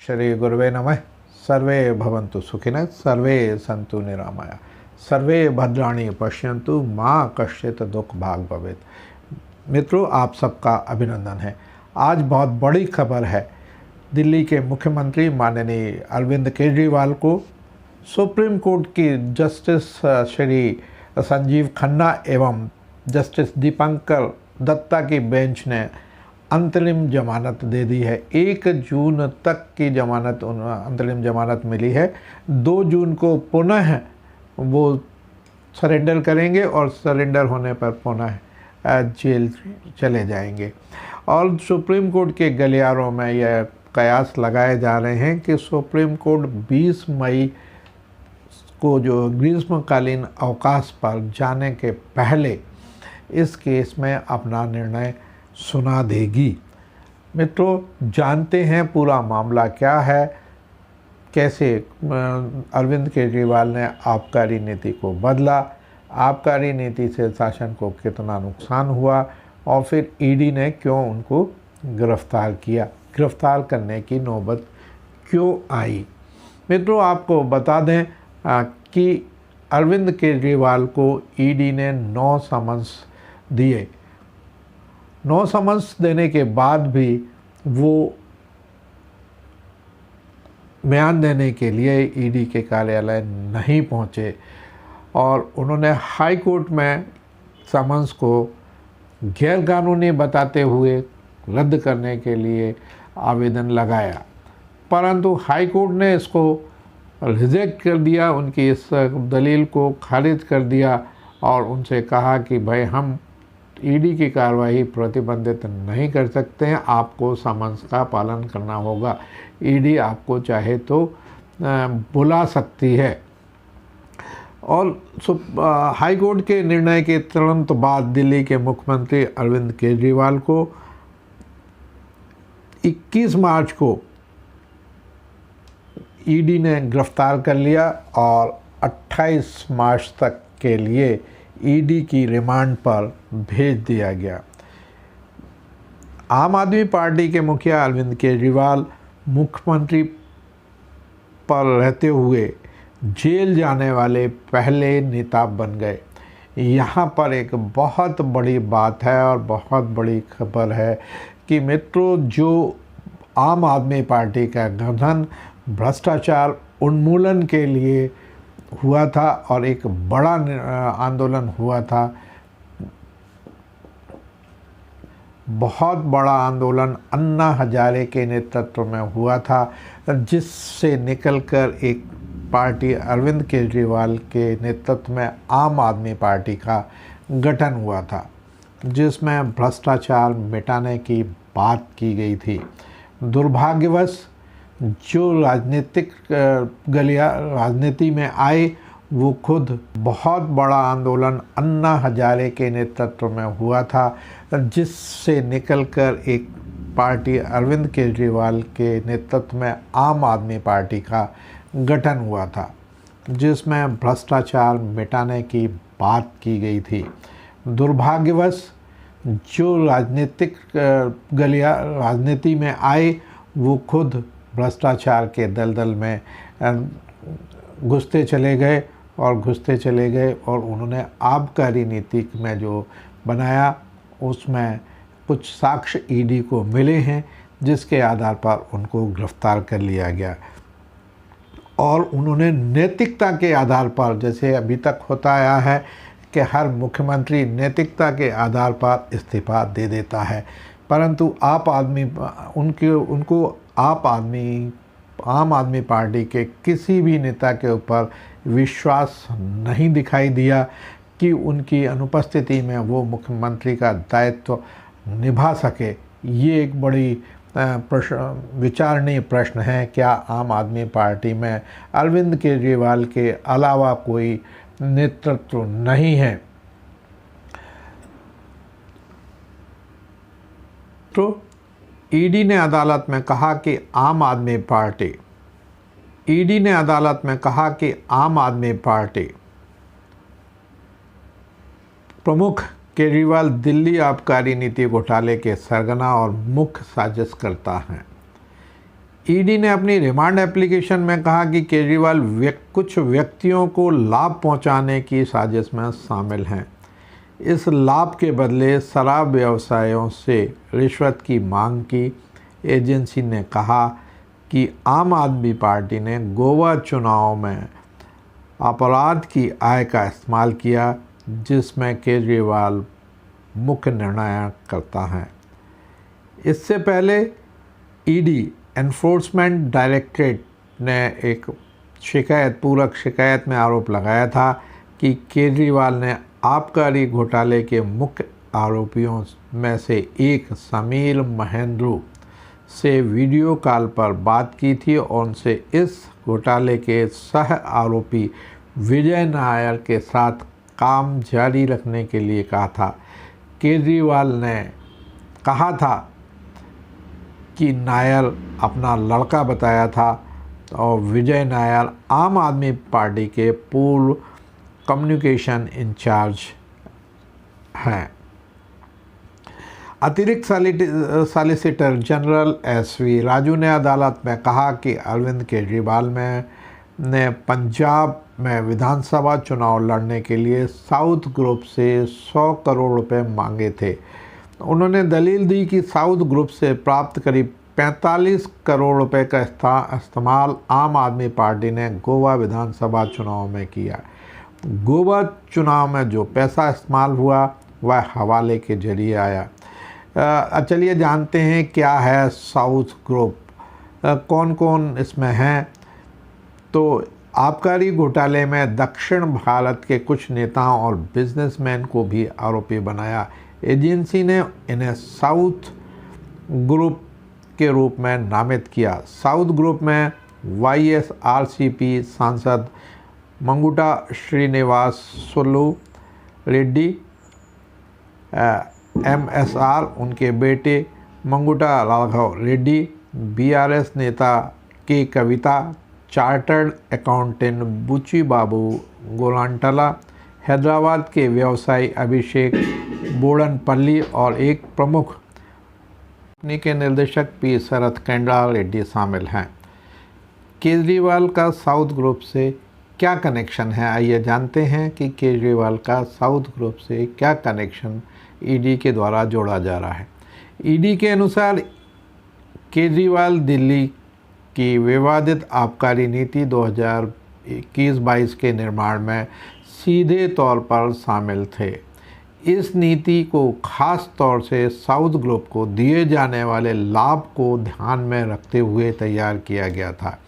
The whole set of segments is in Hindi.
श्री गुरुवे नमः। सर्वे भवन्तु सुखिनः, सर्वे सन्तु निरामया, सर्वे भद्राणि पश्यन्तु, माँ कश्चित् दुख भाग भवेत्। मित्रों, आप सबका अभिनंदन है। आज बहुत बड़ी खबर है। दिल्ली के मुख्यमंत्री माननीय अरविंद केजरीवाल को सुप्रीम कोर्ट की जस्टिस श्री संजीव खन्ना एवं जस्टिस दीपंकर दत्ता की बेंच ने अंतरिम जमानत दे दी है। 1 जून तक की जमानत अंतरिम जमानत मिली है। 2 जून को पुनः वो सरेंडर करेंगे और सरेंडर होने पर पुनः जेल चले जाएंगे। और सुप्रीम कोर्ट के गलियारों में यह कयास लगाए जा रहे हैं कि सुप्रीम कोर्ट 20 मई को जो ग्रीष्मकालीन अवकाश पर जाने के पहले इस केस में अपना निर्णय सुना देगी। मित्रों, जानते हैं पूरा मामला क्या है, कैसे अरविंद केजरीवाल ने आबकारी नीति को बदला, आबकारी नीति से शासन को कितना नुकसान हुआ और फिर ईडी ने क्यों उनको गिरफ्तार किया, गिरफ्तार करने की नौबत क्यों आई। मित्रों, आपको बता दें कि अरविंद केजरीवाल को ईडी ने 9 समन्स दिए। 9 समन्स देने के बाद भी वो बयान देने के लिए ईडी के कार्यालय नहीं पहुंचे और उन्होंने हाई कोर्ट में समन्स को गैरकानूनी बताते हुए रद्द करने के लिए आवेदन लगाया, परंतु हाई कोर्ट ने इसको रिजेक्ट कर दिया, उनकी इस दलील को खारिज कर दिया और उनसे कहा कि भाई हम ईडी की कार्रवाई प्रतिबंधित नहीं कर सकते हैं, आपको समन्स का पालन करना होगा। ईडी आपको चाहे तो बुला सकती है। और हाई कोर्ट के निर्णय के तुरंत बाद दिल्ली के मुख्यमंत्री अरविंद केजरीवाल को 21 मार्च को ईडी ने गिरफ्तार कर लिया और 28 मार्च तक के लिए ईडी की रिमांड पर भेज दिया गया। आम आदमी पार्टी के मुखिया अरविंद केजरीवाल मुख्यमंत्री पर रहते हुए जेल जाने वाले पहले नेता बन गए। यहाँ पर एक बहुत बड़ी बात है और बहुत बड़ी खबर है कि मित्रों, जो आम आदमी पार्टी का गठन भ्रष्टाचार उन्मूलन के लिए हुआ था और एक बड़ा आंदोलन हुआ था, बहुत बड़ा आंदोलन अन्ना हजारे के नेतृत्व में हुआ था, जिससे निकलकर एक पार्टी अरविंद केजरीवाल के नेतृत्व में आम आदमी पार्टी का गठन हुआ था, जिसमें भ्रष्टाचार मिटाने की बात की गई थी। दुर्भाग्यवश जो राजनीति में आए वो खुद बहुत बड़ा आंदोलन अन्ना हजारे के नेतृत्व में हुआ था, जिससे निकलकर एक पार्टी अरविंद केजरीवाल के नेतृत्व में आम आदमी पार्टी का गठन हुआ था, जिसमें भ्रष्टाचार मिटाने की बात की गई थी। दुर्भाग्यवश जो राजनीति में आए वो खुद भ्रष्टाचार के दलदल में घुसते चले गए और उन्होंने आबकारी नीति में जो बनाया उसमें कुछ साक्ष्य ईडी को मिले हैं, जिसके आधार पर उनको गिरफ्तार कर लिया गया। और उन्होंने नैतिकता के आधार पर, जैसे अभी तक होता आया है कि हर मुख्यमंत्री नैतिकता के आधार पर इस्तीफा दे देता है, परंतु आम आदमी पार्टी के किसी भी नेता के ऊपर विश्वास नहीं दिखाई दिया कि उनकी अनुपस्थिति में वो मुख्यमंत्री का दायित्व निभा सके। ये एक बड़ी विचारणीय प्रश्न है। क्या आम आदमी पार्टी में अरविंद केजरीवाल के अलावा कोई नेतृत्व नहीं है? तो ईडी ने अदालत में कहा कि आम आदमी पार्टी प्रमुख केजरीवाल दिल्ली आबकारी नीति घोटाले के सरगना और मुख्य साजिशकर्ता हैं। ईडी ने अपनी रिमांड एप्लीकेशन में कहा कि केजरीवाल कुछ व्यक्तियों को लाभ पहुंचाने की साजिश में शामिल हैं। इस लाभ के बदले शराब व्यवसायियों से रिश्वत की मांग की। एजेंसी ने कहा कि आम आदमी पार्टी ने गोवा चुनाव में अपराध की आय का इस्तेमाल किया, जिसमें केजरीवाल मुख्य निर्णय करता है। इससे पहले ईडी एनफोर्समेंट डायरेक्टरेट ने एक पूरक शिकायत में आरोप लगाया था कि केजरीवाल ने आबकारी घोटाले के मुख्य आरोपियों में से एक समीर महेंद्रू से वीडियो कॉल पर बात की थी और उनसे इस घोटाले के सह आरोपी विजय नायर के साथ काम जारी रखने के लिए कहा था। केजरीवाल ने कहा था कि नायर अपना लड़का बताया था और विजय नायर आम आदमी पार्टी के पूर्व कम्युनिकेशन इंचार्ज हैं। अतिरिक्त सॉलिसिटर जनरल एसवी राजू ने अदालत में कहा कि अरविंद केजरीवाल ने पंजाब में विधानसभा चुनाव लड़ने के लिए साउथ ग्रुप से 100 करोड़ रुपए मांगे थे। उन्होंने दलील दी कि साउथ ग्रुप से प्राप्त करीब 45 करोड़ रुपए का इस्तेमाल आम आदमी पार्टी ने गोवा विधानसभा चुनाव में किया। गोवा चुनाव में जो पैसा इस्तेमाल हुआ वह हवाले के जरिए आया। चलिए जानते हैं क्या है साउथ ग्रुप, कौन कौन इसमें हैं। तो आबकारी घोटाले में दक्षिण भारत के कुछ नेताओं और बिजनेसमैन को भी आरोपी बनाया। एजेंसी ने इन्हें साउथ ग्रुप के रूप में नामित किया। साउथ ग्रुप में YSRCP सांसद मंगुटा श्रीनिवास सुलू रेड्डी, MSR उनके बेटे मंगुटा राघव रेड्डी, BRS नेता के कविता, चार्टर्ड अकाउंटेंट बुची बाबू गोलांटला, हैदराबाद के व्यवसायी अभिषेक बोडनपल्ली और एक प्रमुख कंपनी के निर्देशक P शरद कैंडा रेड्डी शामिल हैं। केजरीवाल का साउथ ग्रुप से क्या कनेक्शन है, आइए जानते हैं कि केजरीवाल का साउथ ग्रुप से क्या कनेक्शन ईडी के द्वारा जोड़ा जा रहा है। ईडी के अनुसार केजरीवाल दिल्ली की विवादित आबकारी नीति 2021-22 के निर्माण में सीधे तौर पर शामिल थे। इस नीति को खास तौर से साउथ ग्रुप को दिए जाने वाले लाभ को ध्यान में रखते हुए तैयार किया गया था।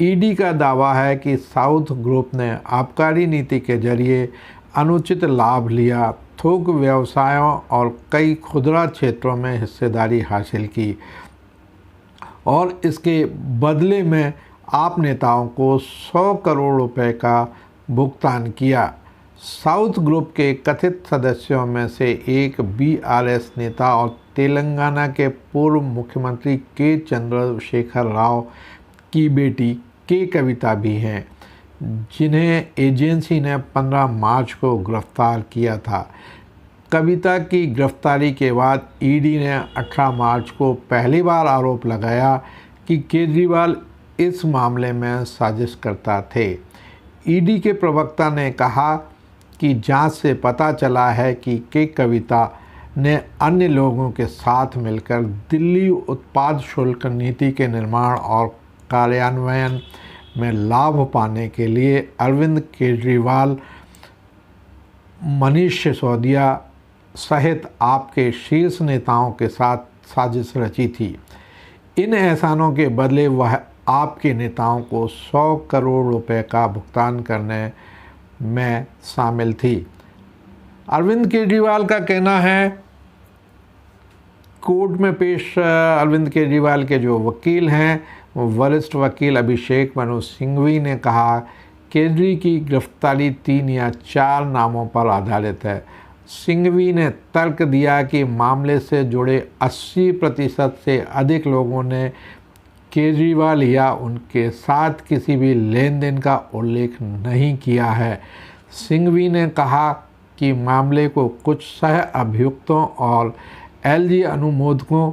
ईडी का दावा है कि साउथ ग्रुप ने आबकारी नीति के जरिए अनुचित लाभ लिया, थोक व्यवसायों और कई खुदरा क्षेत्रों में हिस्सेदारी हासिल की और इसके बदले में आप नेताओं को 100 करोड़ रुपए का भुगतान किया। साउथ ग्रुप के कथित सदस्यों में से एक BRS नेता और तेलंगाना के पूर्व मुख्यमंत्री के चंद्रशेखर राव की बेटी के कविता भी हैं, जिन्हें एजेंसी ने 15 मार्च को गिरफ्तार किया था। कविता की गिरफ्तारी के बाद ईडी ने 18 मार्च को पहली बार आरोप लगाया कि केजरीवाल इस मामले में साजिश करता थे। ईडी के प्रवक्ता ने कहा कि जांच से पता चला है कि के कविता ने अन्य लोगों के साथ मिलकर दिल्ली उत्पाद शुल्क नीति के निर्माण और कार्यान्वयन में लाभ पाने के लिए अरविंद केजरीवाल, मनीष सिसोदिया सहित आपके शीर्ष नेताओं के साथ साजिश रची थी। इन एहसानों के बदले वह आपके नेताओं को 100 करोड़ रुपए का भुगतान करने में शामिल थी। अरविंद केजरीवाल का कहना है, कोर्ट में पेश अरविंद केजरीवाल के जो वकील हैं, वरिष्ठ वकील अभिषेक मनु सिंघवी ने कहा, केजरी की गिरफ्तारी 3 या 4 नामों पर आधारित है। सिंघवी ने तर्क दिया कि मामले से जुड़े 80% से अधिक लोगों ने केजरीवाल या उनके साथ किसी भी लेन देन का उल्लेख नहीं किया है। सिंघवी ने कहा कि मामले को कुछ सह अभियुक्तों और LG अनुमोदकों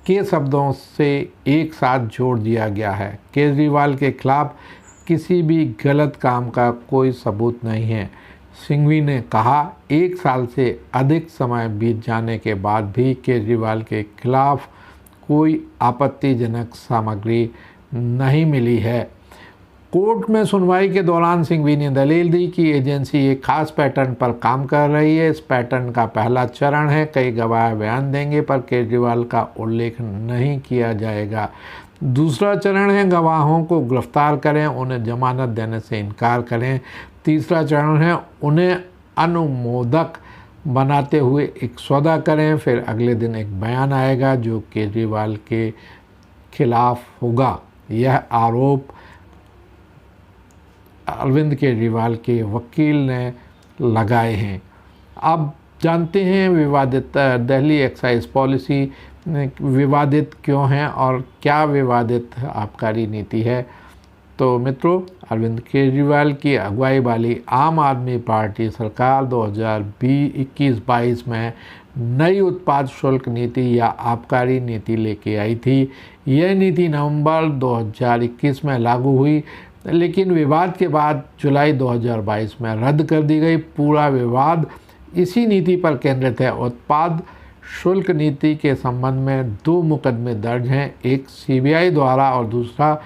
के शब्दों से एक साथ जोड़ दिया गया है। केजरीवाल के खिलाफ किसी भी गलत काम का कोई सबूत नहीं है। सिंघवी ने कहा, 1 साल से अधिक समय बीत जाने के बाद भी केजरीवाल के खिलाफ कोई आपत्तिजनक सामग्री नहीं मिली है। कोर्ट में सुनवाई के दौरान सिंघवी ने दलील दी कि एजेंसी एक खास पैटर्न पर काम कर रही है। इस पैटर्न का पहला चरण है, कई गवाह बयान देंगे पर केजरीवाल का उल्लेख नहीं किया जाएगा। दूसरा चरण है, गवाहों को गिरफ्तार करें, उन्हें जमानत देने से इनकार करें। तीसरा चरण है, उन्हें अनुमोदक बनाते हुए एक सौदा करें। फिर अगले दिन एक बयान आएगा जो केजरीवाल के खिलाफ होगा। यह आरोप अरविंद केजरीवाल के वकील ने लगाए हैं। अब जानते हैं विवादित दिल्ली एक्साइज पॉलिसी विवादित क्यों है और क्या विवादित आबकारी नीति है। तो मित्रों, अरविंद केजरीवाल की अगुवाई वाली आम आदमी पार्टी सरकार 2021-22 में नई उत्पाद शुल्क नीति या आबकारी नीति लेके आई थी। यह नीति नवंबर 2021 में लागू हुई, लेकिन विवाद के बाद जुलाई 2022 में रद्द कर दी गई। पूरा विवाद इसी नीति पर केंद्रित है। उत्पाद शुल्क नीति के संबंध में 2 मुकदमे दर्ज हैं, एक सीबीआई द्वारा और दूसरा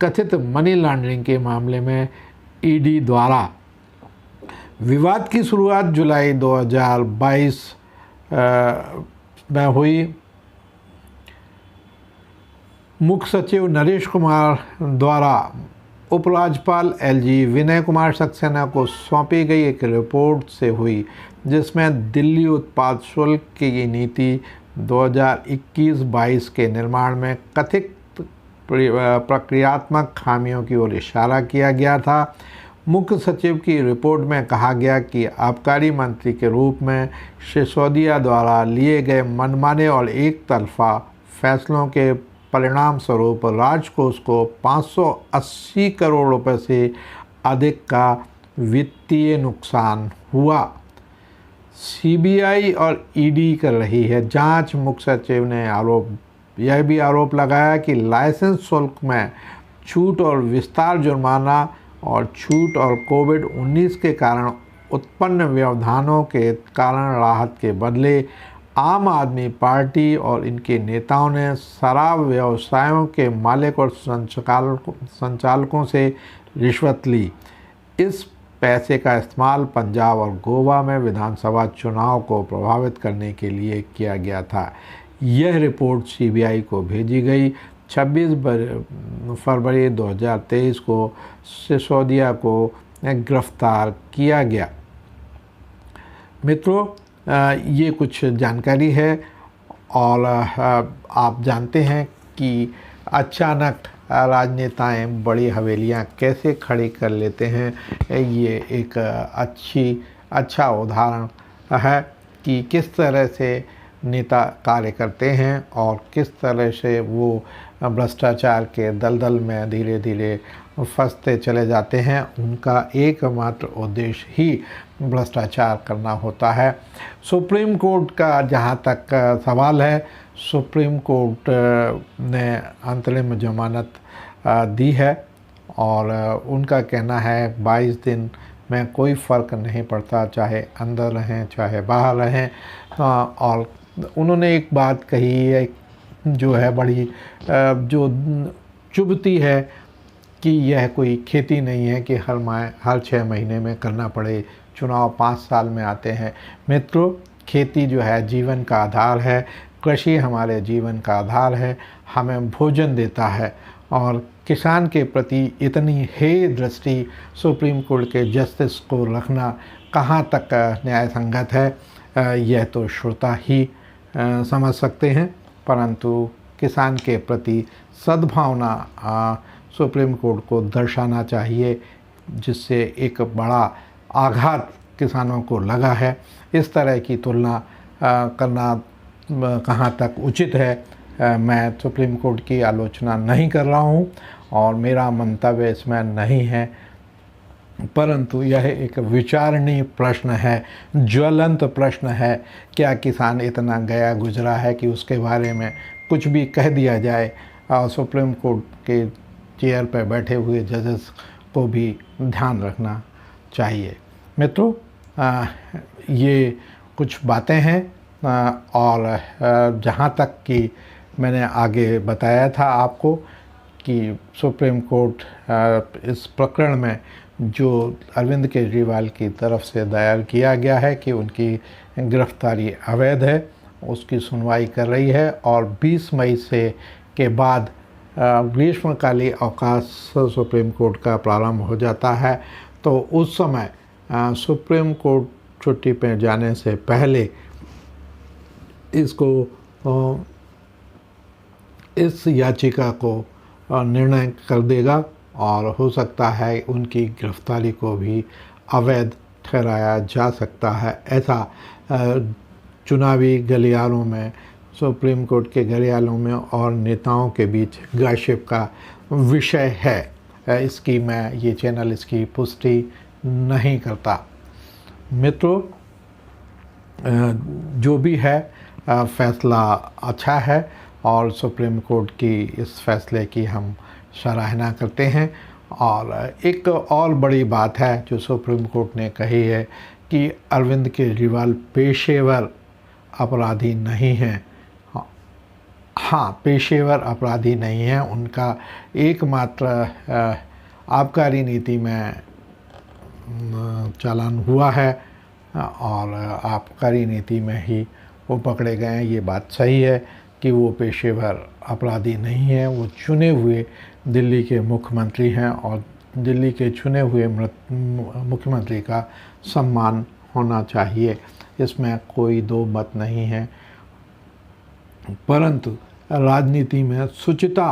कथित मनी लॉन्ड्रिंग के मामले में ईडी द्वारा। विवाद की शुरुआत जुलाई 2022 में हुई। मुख्य सचिव नरेश कुमार द्वारा उपराज्यपाल एलजी विनय कुमार सक्सेना को सौंपी गई एक रिपोर्ट से हुई, जिसमें दिल्ली उत्पाद शुल्क की नीति 2021-22 के निर्माण में कथित प्रक्रियात्मक खामियों की ओर इशारा किया गया था। मुख्य सचिव की रिपोर्ट में कहा गया कि आबकारी मंत्री के रूप में सिसोदिया द्वारा लिए गए मनमाने और एक तरफा फैसलों के परिणाम स्वरूप राजकोष को 580 करोड़ रुपए से अधिक का वित्तीय नुकसान हुआ। सीबीआई और ईडी कर रही है जांच। मुख्य सचिव ने यह भी आरोप लगाया कि लाइसेंस शुल्क में छूट और विस्तार, जुर्माना और छूट और कोविड-19 के कारण उत्पन्न व्यवधानों के कारण राहत के बदले आम आदमी पार्टी और इनके नेताओं ने शराब व्यवसायों के मालिक और संचालकों से रिश्वत ली। इस पैसे का इस्तेमाल पंजाब और गोवा में विधानसभा चुनाव को प्रभावित करने के लिए किया गया था। यह रिपोर्ट सीबीआई को भेजी गई। 26 फरवरी 2023 को सिसोदिया को गिरफ्तार किया गया। मित्रों, ये कुछ जानकारी है और आप जानते हैं कि अचानक राजनेताएं बड़ी हवेलियां कैसे खड़ी कर लेते हैं। ये एक अच्छा उदाहरण है कि किस तरह से नेता कार्य करते हैं और किस तरह से वो भ्रष्टाचार के दलदल में धीरे धीरे फंसते चले जाते हैं। उनका एकमात्र उद्देश्य ही भ्रष्टाचार करना होता है। सुप्रीम कोर्ट का जहाँ तक सवाल है, सुप्रीम कोर्ट ने अंतरिम जमानत दी है और उनका कहना है 22 दिन में कोई फ़र्क नहीं पड़ता, चाहे अंदर रहें चाहे बाहर रहें। और उन्होंने एक बात कही है जो है बड़ी जो चुभती है कि यह कोई खेती नहीं है कि हर 6 महीने में करना पड़े, चुनाव 5 साल में आते हैं। मित्रों, खेती जो है जीवन का आधार है, कृषि हमारे जीवन का आधार है, हमें भोजन देता है और किसान के प्रति इतनी हे दृष्टि सुप्रीम कोर्ट के जस्टिस को रखना कहाँ तक न्याय संगत है, यह तो श्रोता ही समझ सकते हैं। परंतु किसान के प्रति सद्भावना सुप्रीम कोर्ट को दर्शाना चाहिए, जिससे एक बड़ा आघात किसानों को लगा है। इस तरह की तुलना करना कहाँ तक उचित है। मैं सुप्रीम कोर्ट की आलोचना नहीं कर रहा हूँ और मेरा मंतव्य इसमें नहीं है, परंतु यह एक विचारणीय प्रश्न है, ज्वलंत प्रश्न है। क्या किसान इतना गया गुजरा है कि उसके बारे में कुछ भी कह दिया जाए, सुप्रीम कोर्ट के चेयर पर बैठे हुए जजेस को भी ध्यान रखना चाहिए। मित्रों, ये कुछ बातें हैं और जहाँ तक कि मैंने आगे बताया था आपको कि सुप्रीम कोर्ट इस प्रकरण में जो अरविंद केजरीवाल की तरफ से दायर किया गया है कि उनकी गिरफ्तारी अवैध है, उसकी सुनवाई कर रही है और 20 मई से के बाद ग्रीष्मकालीन अवकाश सुप्रीम कोर्ट का प्रारंभ हो जाता है। तो उस समय सुप्रीम कोर्ट छुट्टी पे जाने से पहले इसको इस याचिका को निर्णय कर देगा और हो सकता है उनकी गिरफ्तारी को भी अवैध ठहराया जा सकता है। ऐसा चुनावी गलियारों में, सुप्रीम कोर्ट के गलियारों में और नेताओं के बीच गॉसिप का विषय है। इसकी मैं ये चैनल इसकी पुष्टि नहीं करता। मित्रों, जो भी है फैसला अच्छा है और सुप्रीम कोर्ट की इस फैसले की हम सराहना करते हैं। और एक और बड़ी बात है जो सुप्रीम कोर्ट ने कही है कि अरविंद केजरीवाल पेशेवर अपराधी नहीं हैं। हाँ, पेशेवर अपराधी नहीं हैं। उनका एकमात्र आबकारी नीति में चालान हुआ है और आबकारी नीति में ही वो पकड़े गए हैं। ये बात सही है कि वो पेशेवर अपराधी नहीं हैं। वो चुने हुए दिल्ली के मुख्यमंत्री हैं और दिल्ली के चुने हुए मुख्यमंत्री का सम्मान होना चाहिए, इसमें कोई दो मत नहीं है। परंतु राजनीति में शुचिता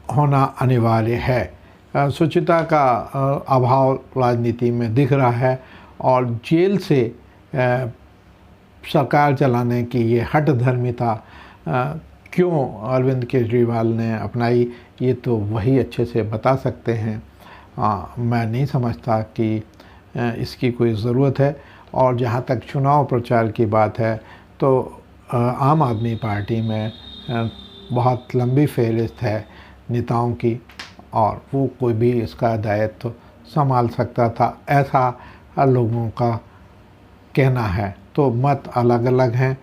होना अनिवार्य है। शुचिता का अभाव राजनीति में दिख रहा है और जेल से सरकार चलाने की ये हठधर्मिता क्यों अरविंद केजरीवाल ने अपनाई, ये तो वही अच्छे से बता सकते हैं। मैं नहीं समझता कि इसकी कोई ज़रूरत है। और जहाँ तक चुनाव प्रचार की बात है तो आम आदमी पार्टी में बहुत लंबी फहरिस्त है नेताओं की और वो कोई भी इसका दायित्व संभाल सकता था, ऐसा लोगों का कहना है। तो मत अलग अलग हैं,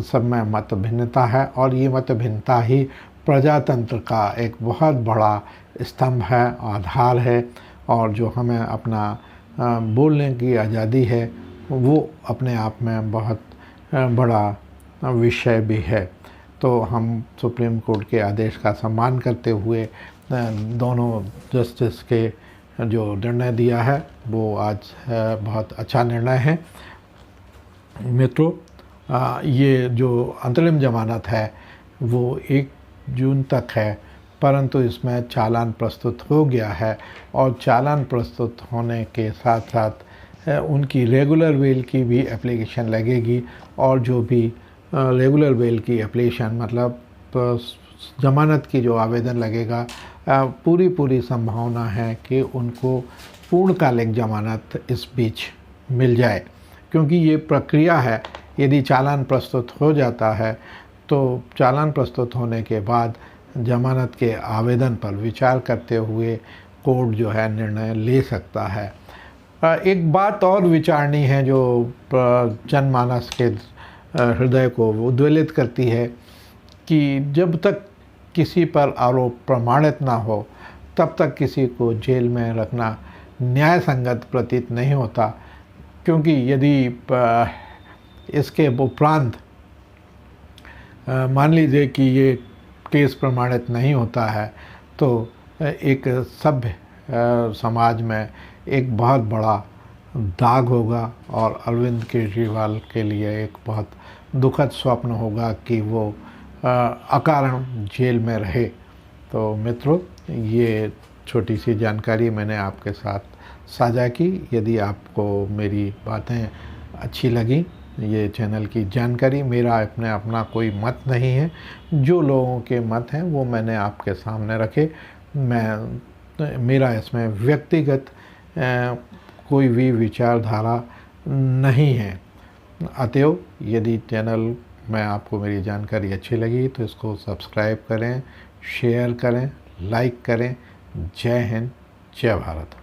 सब में मत भिन्नता है और ये मत भिन्नता ही प्रजातंत्र का एक बहुत बड़ा स्तंभ है, आधार है। और जो हमें अपना बोलने की आज़ादी है वो अपने आप में बहुत बड़ा विषय भी है। तो हम सुप्रीम कोर्ट के आदेश का सम्मान करते हुए दोनों जस्टिस के जो निर्णय दिया है वो आज बहुत अच्छा निर्णय है। मित्रों, ये जो अंतरिम जमानत है वो 1 जून तक है, परंतु इसमें चालान प्रस्तुत हो गया है और चालान प्रस्तुत होने के साथ साथ उनकी रेगुलर बेल की भी एप्लीकेशन लगेगी। और जो भी रेगुलर बेल की एप्लीकेशन मतलब जमानत की जो आवेदन लगेगा, पूरी संभावना है कि उनको पूर्णकालिक जमानत इस बीच मिल जाए, क्योंकि ये प्रक्रिया है। यदि चालान प्रस्तुत हो जाता है तो चालान प्रस्तुत होने के बाद जमानत के आवेदन पर विचार करते हुए कोर्ट जो है निर्णय ले सकता है। एक बात और विचारनी है जो जनमानस के हृदय को उद्वेलित करती है कि जब तक किसी पर आरोप प्रमाणित ना हो तब तक किसी को जेल में रखना न्याय संगत प्रतीत नहीं होता, क्योंकि यदि इसके उपरांत मान लीजिए कि ये केस प्रमाणित नहीं होता है तो एक सभ्य समाज में एक बहुत बड़ा दाग होगा और अरविंद केजरीवाल के लिए एक बहुत दुखद स्वप्न होगा कि वो अकारण जेल में रहे। तो मित्रों, ये छोटी सी जानकारी मैंने आपके साथ साझा की। यदि आपको मेरी बातें अच्छी लगी, ये चैनल की जानकारी, मेरा अपना कोई मत नहीं है, जो लोगों के मत हैं वो मैंने आपके सामने रखे। मेरा इसमें व्यक्तिगत कोई भी विचारधारा नहीं है। अतएव यदि चैनल मैं आपको मेरी जानकारी अच्छी लगी तो इसको सब्सक्राइब करें, शेयर करें, लाइक करें। जय हिंद, जय भारत।